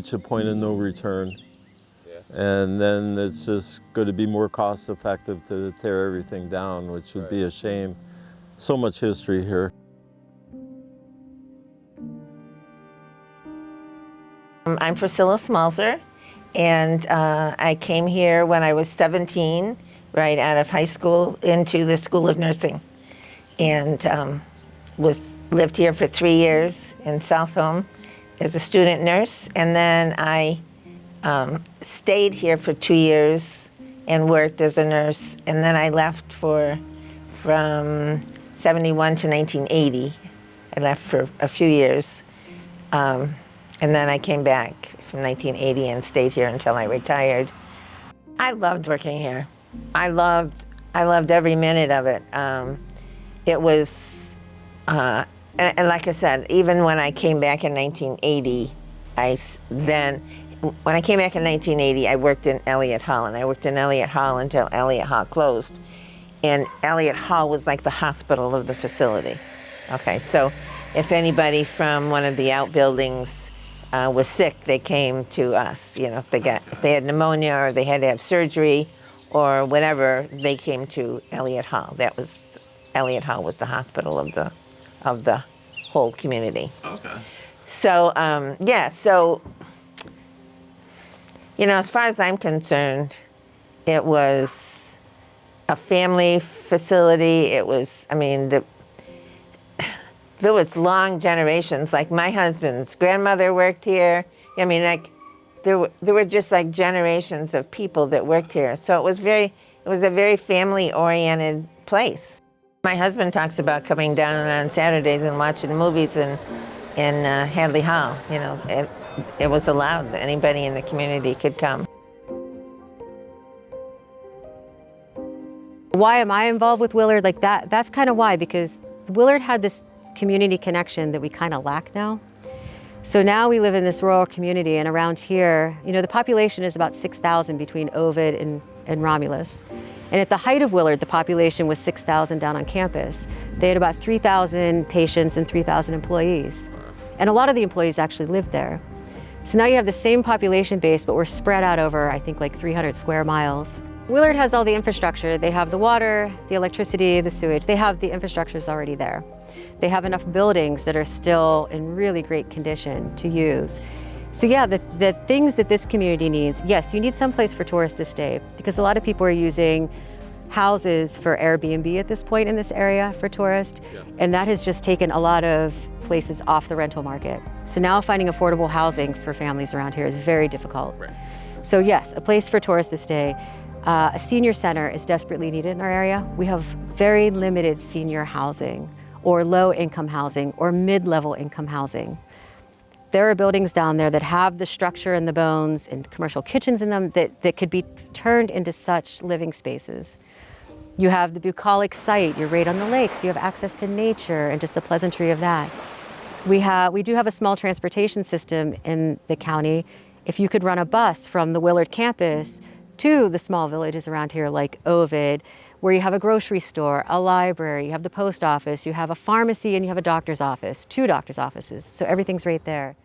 reach a point of no return. And then it's just going to be more cost effective to tear everything down, which would be a shame. So much history here. I'm Priscilla Smalzer, and I came here when I was 17, right out of high school, into the School of Nursing, and lived here for 3 years in South Home as a student nurse, and then I stayed here for 2 years and worked as a nurse, and then I left from 71 to 1980. I left for a few years, and then I came back from 1980 and stayed here until I retired. I loved working here. I loved every minute of it. It was, and like I said, even when I came back in 1980, when I came back in 1980, I worked in Elliott Hall, and I worked in Elliott Hall until Elliott Hall closed. And Elliott Hall was like the hospital of the facility. Okay, so if anybody from one of the outbuildings was sick, they came to us. You know, if they had pneumonia or they had to have surgery or whatever, they came to Elliott Hall. Elliott Hall was the hospital of the whole community. Okay. So so. You know, as far as I'm concerned, it was a family facility. It was, I mean, there was long generations. Like my husband's grandmother worked here. I mean, like there were just like generations of people that worked here. So it was a very family-oriented place. My husband talks about coming down on Saturdays and watching movies in Hadley Hall. You know, it was allowed that anybody in the community could come. Why am I involved with Willard? Like that's kind of why, because Willard had this community connection that we kind of lack now. So now we live in this rural community, and around here, you know, the population is about 6,000 between Ovid and Romulus. And at the height of Willard, the population was 6,000 down on campus. They had about 3,000 patients and 3,000 employees. And a lot of the employees actually lived there. So now you have the same population base, but we're spread out over, I think, like 300 square miles. Willard has all the infrastructure. They have the water, the electricity, the sewage. They have the infrastructures already there. They have enough buildings that are still in really great condition to use. So yeah, the things that this community needs, yes, you need some place for tourists to stay, because a lot of people are using houses for Airbnb at this point in this area for tourists, and that has just taken a lot of places off the rental market. So now finding affordable housing for families around here is very difficult. Right. So yes, a place for tourists to stay. A senior center is desperately needed in our area. We have very limited senior housing or low income housing or mid-level income housing. There are buildings down there that have the structure and the bones and commercial kitchens in them that could be turned into such living spaces. You have the bucolic site, you're right on the lake, so you have access to nature and just the pleasantry of that. We do have a small transportation system in the county. If you could run a bus from the Willard campus to the small villages around here like Ovid, where you have a grocery store, a library, you have the post office, you have a pharmacy, and you have a doctor's office, 2 doctor's offices. So everything's right there.